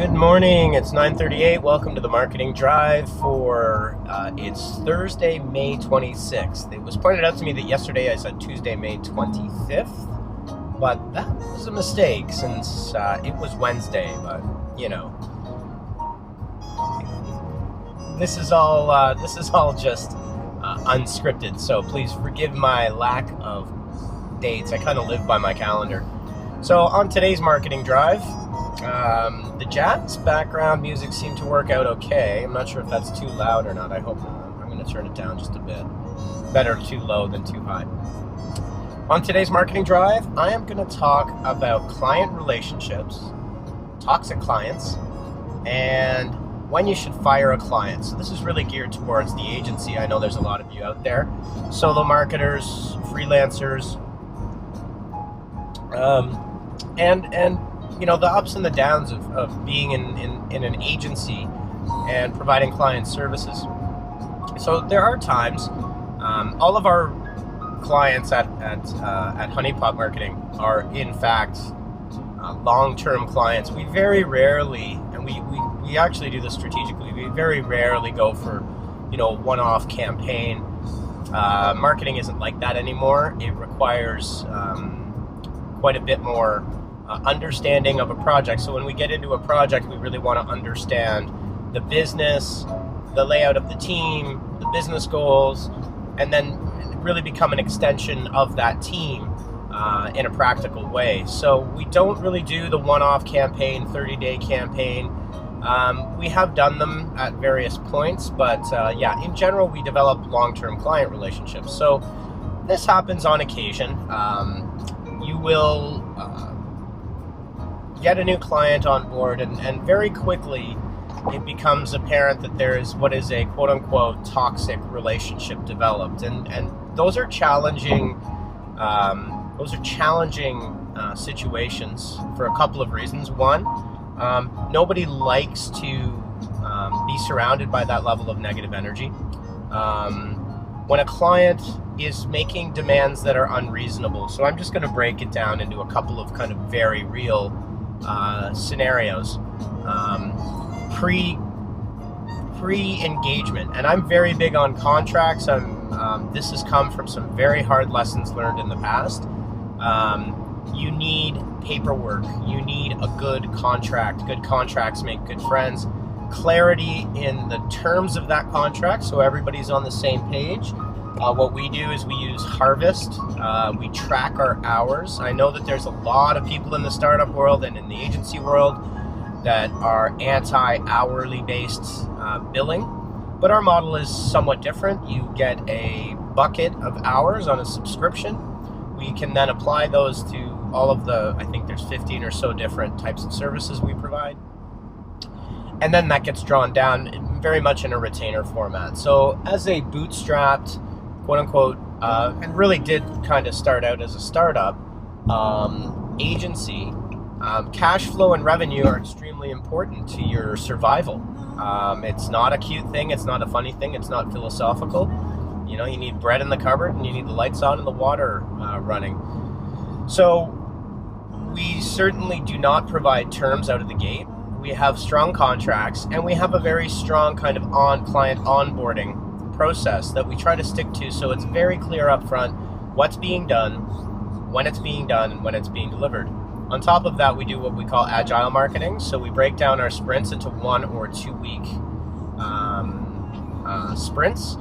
Good morning, it's 9:38. Welcome to the Marketing Drive for, it's Thursday, May 26th. It was pointed out to me that yesterday I said Tuesday, May 25th, but that was a mistake since it was Wednesday, but, you know, this is all just unscripted, so please forgive my lack of dates. I kind of live by my calendar. So on today's Marketing Drive, the jazz background music seemed to work out okay. I'm not sure if that's too loud or not. I hope not. I'm going to turn it down just a bit. Better too low than too high. On today's Marketing Drive, I am going to talk about client relationships, toxic clients, and when you should fire a client. So this is really geared towards the agency. I know there's a lot of you out there, solo marketers, freelancers, and you know, the ups and the downs of being in an agency and providing client services. So there are times, all of our clients at Honeypot Marketing are in fact long-term clients. We very rarely, and we actually do this strategically, we very rarely go for, you know, one-off campaign. Marketing isn't like that anymore. It requires quite a bit more understanding of a project. So when we get into a project, we really want to understand the business, the layout of the team, the business goals, and then really become an extension of that team in a practical way. So we don't really do the one-off campaign, 30-day campaign. We have done them at various points, but yeah, in general, we develop long-term client relationships. So this happens on occasion. You will get a new client on board, and very quickly it becomes apparent that there is what is a quote-unquote toxic relationship developed, and those are challenging situations for a couple of reasons. One, nobody likes to be surrounded by that level of negative energy. When a client is making demands that are unreasonable, so I'm just going to break it down into a couple of kind of very real scenarios. Pre-engagement, and I'm very big on contracts. This has come from some very hard lessons learned in the past. You need paperwork. You need a good contract. Good contracts make good friends. Clarity in the terms of that contract, so everybody's on the same page. What we do is we use Harvest. We track our hours. I know that there's a lot of people in the startup world and in the agency world that are anti-hourly based billing, but our model is somewhat different. You get a bucket of hours on a subscription. We can then apply those to all of the, I think there's 15 or so different types of services we provide. And then that gets drawn down very much in a retainer format. So as a bootstrapped, quote unquote, and really did kind of start out as a startup agency, cash flow and revenue are extremely important to your survival. It's not a cute thing. It's not a funny thing. It's not philosophical. You know, you need bread in the cupboard and you need the lights on and the water running. So we certainly do not provide terms out of the gate. We have strong contracts, and we have a very strong kind of client onboarding process that we try to stick to, so it's very clear up front what's being done, when it's being done, and when it's being delivered. On top of that, we do what we call agile marketing, so we break down our sprints into 1 or 2 week sprints,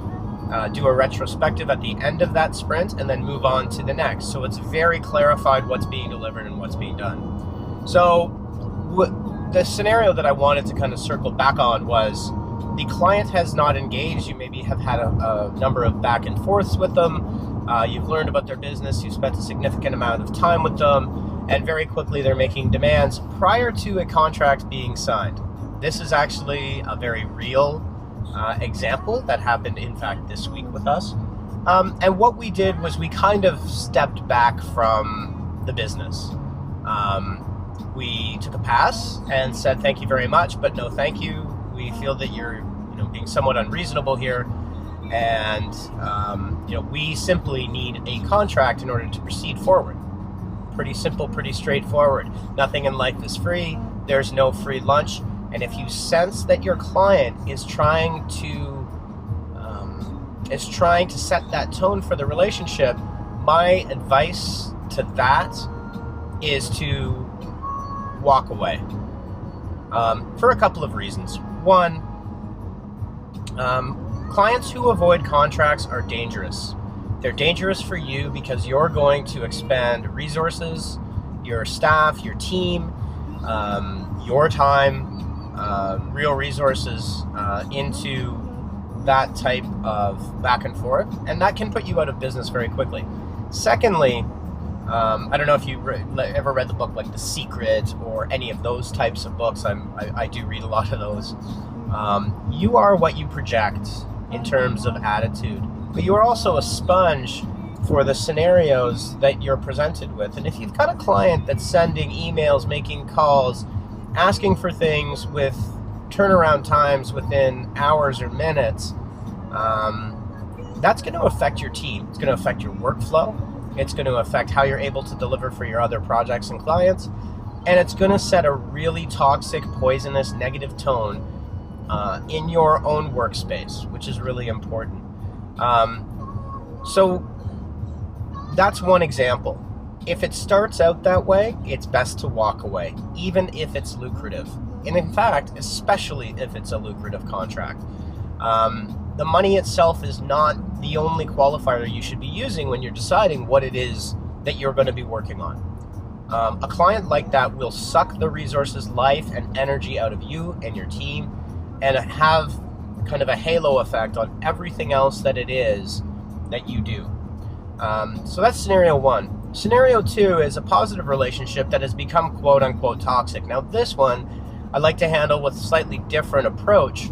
do a retrospective at the end of that sprint, and then move on to the next. So it's very clarified what's being delivered and what's being done. So the scenario that I wanted to kind of circle back on was the client has not engaged. You maybe have had a number of back and forths with them. You've learned about their business. You've spent a significant amount of time with them, and very quickly they're making demands prior to a contract being signed. This is actually a very real example that happened, in fact, this week with us. And what we did was we kind of stepped back from the business. We took a pass and said, thank you very much, but no thank you. We feel that you're, being somewhat unreasonable here, and we simply need a contract in order to proceed forward. Pretty simple, pretty straightforward. Nothing in life is free. There's no free lunch. And if you sense that your client is trying to set that tone for the relationship, my advice to that is to walk away, for a couple of reasons. One, clients who avoid contracts are dangerous. They're dangerous for you because you're going to expend resources, your staff, your team, your time, real resources into that type of back and forth, and that can put you out of business very quickly. Secondly, I don't know if you ever read the book like The Secret or any of those types of books. I do read a lot of those. You are what you project in terms of attitude, but you are also a sponge for the scenarios that you're presented with. And if you've got a client that's sending emails, making calls, asking for things with turnaround times within hours or minutes, that's going to affect your team. It's going to affect your workflow. It's going to affect how you're able to deliver for your other projects and clients. And it's going to set a really toxic, poisonous, negative tone in your own workspace, which is really important. So that's one example. If it starts out that way, it's best to walk away, even if it's lucrative. And in fact, especially if it's a lucrative contract. The money itself is not the only qualifier you should be using when you're deciding what it is that you're going to be working on. A client like that will suck the resources, life, and energy out of you and your team, and have kind of a halo effect on everything else that it is that you do. So that's scenario one. Scenario two is a positive relationship that has become quote unquote toxic. Now this one I like to handle with a slightly different approach.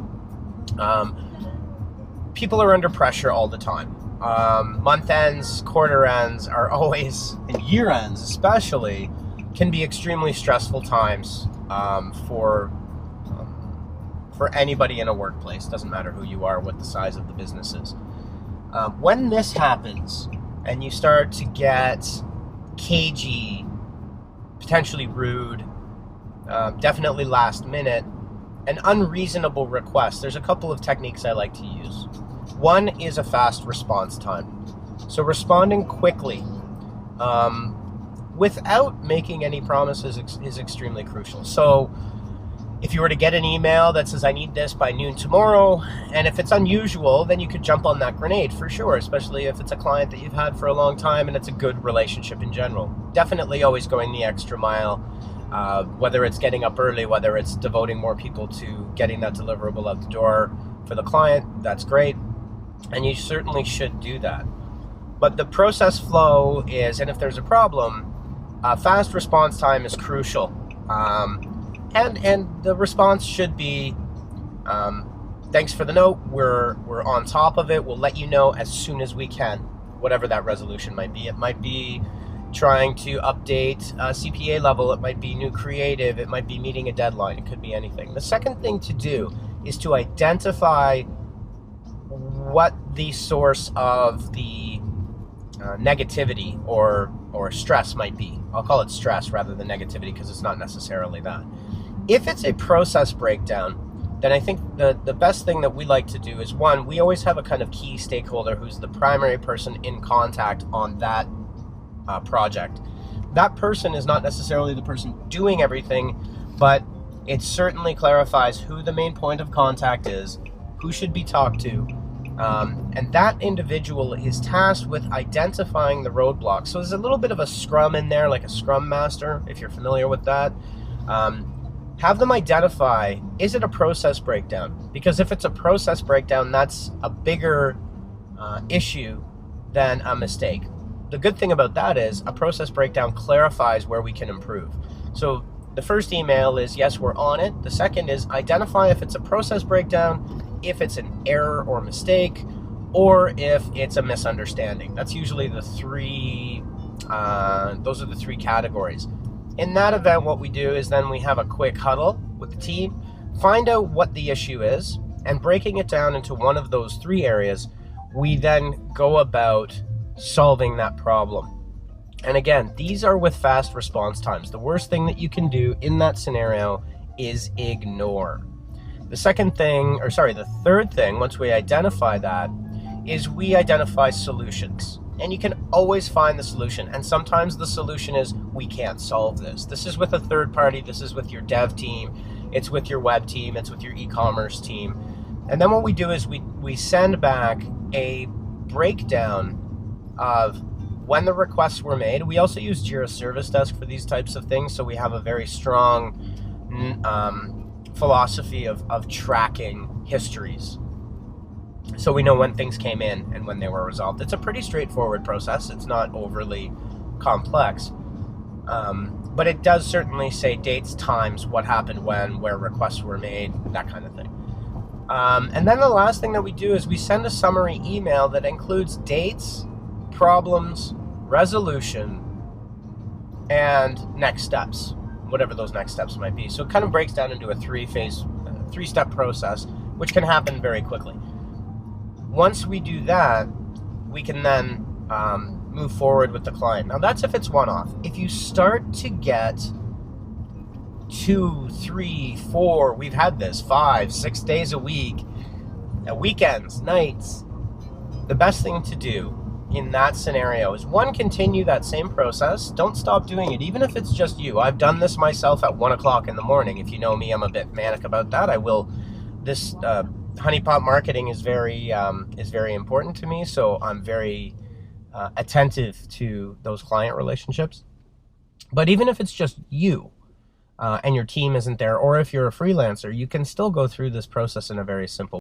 People are under pressure all the time. Month ends, quarter ends are always, and year ends especially, can be extremely stressful times for anybody in a workplace. Doesn't matter who you are, what the size of the business is. When this happens and you start to get cagey, potentially rude, definitely last minute, an unreasonable request, there's a couple of techniques I like to use. One is a fast response time. So responding quickly without making any promises is extremely crucial. So if you were to get an email that says, I need this by noon tomorrow, and if it's unusual, then you could jump on that grenade for sure, especially if it's a client that you've had for a long time and it's a good relationship in general. Definitely always going the extra mile, whether it's getting up early, whether it's devoting more people to getting that deliverable out the door for the client, that's great. And you certainly should do that. But the process flow is, and if there's a problem, fast response time is crucial. And the response should be, thanks for the note, we're on top of it, we'll let you know as soon as we can, whatever that resolution might be. It might be trying to update CPA level, it might be new creative, it might be meeting a deadline, it could be anything. The second thing to do is to identify what the source of the negativity or stress might be. I'll call it stress rather than negativity because it's not necessarily that. If it's a process breakdown, then I think the best thing that we like to do is, one, we always have a kind of key stakeholder who's the primary person in contact on that project. That person is not necessarily the person doing everything, but it certainly clarifies who the main point of contact is, who should be talked to, and that individual is tasked with identifying the roadblocks. So there's a little bit of a scrum in there, like a scrum master, if you're familiar with that. Have them identify, is it a process breakdown? Because if it's a process breakdown, that's a bigger issue than a mistake. The good thing about that is a process breakdown clarifies where we can improve. So the first email is, yes, we're on it. The second is identify if it's a process breakdown, if it's an error or mistake, or if it's a misunderstanding. That's usually the three, those are the three categories. In that event, what we do is then we have a quick huddle with the team, find out what the issue is, and breaking it down into one of those three areas, we then go about solving that problem. And again, these are with fast response times. The worst thing that you can do in that scenario is ignore. The third thing, once we identify that, is we identify solutions. And you can always find the solution. And sometimes the solution is, we can't solve this. This is with a third party. This is with your dev team. It's with your web team. It's with your e-commerce team. And then what we do is we send back a breakdown of when the requests were made. We also use Jira Service Desk for these types of things. So we have a very strong philosophy of tracking histories. So we know when things came in and when they were resolved. It's a pretty straightforward process. It's not overly complex. But it does certainly say dates, times, what happened when, where requests were made, that kind of thing. And then the last thing that we do is we send a summary email that includes dates, problems, resolution, and next steps, whatever those next steps might be. So it kind of breaks down into a three-step process, which can happen very quickly. Once we do that, we can then move forward with the client. Now that's if it's one-off. If you start to get 2, 3, 4, we've had this 5, 6 days a week, weekends, nights, the best thing to do in that scenario is, one, continue that same process. Don't stop doing it, even if it's just you. I've done this myself at 1 o'clock in the morning. If you know me, I'm a bit manic about that. This honeypot marketing is very important to me, so I'm very attentive to those client relationships. But even if it's just you and your team isn't there, or if you're a freelancer, you can still go through this process in a very simple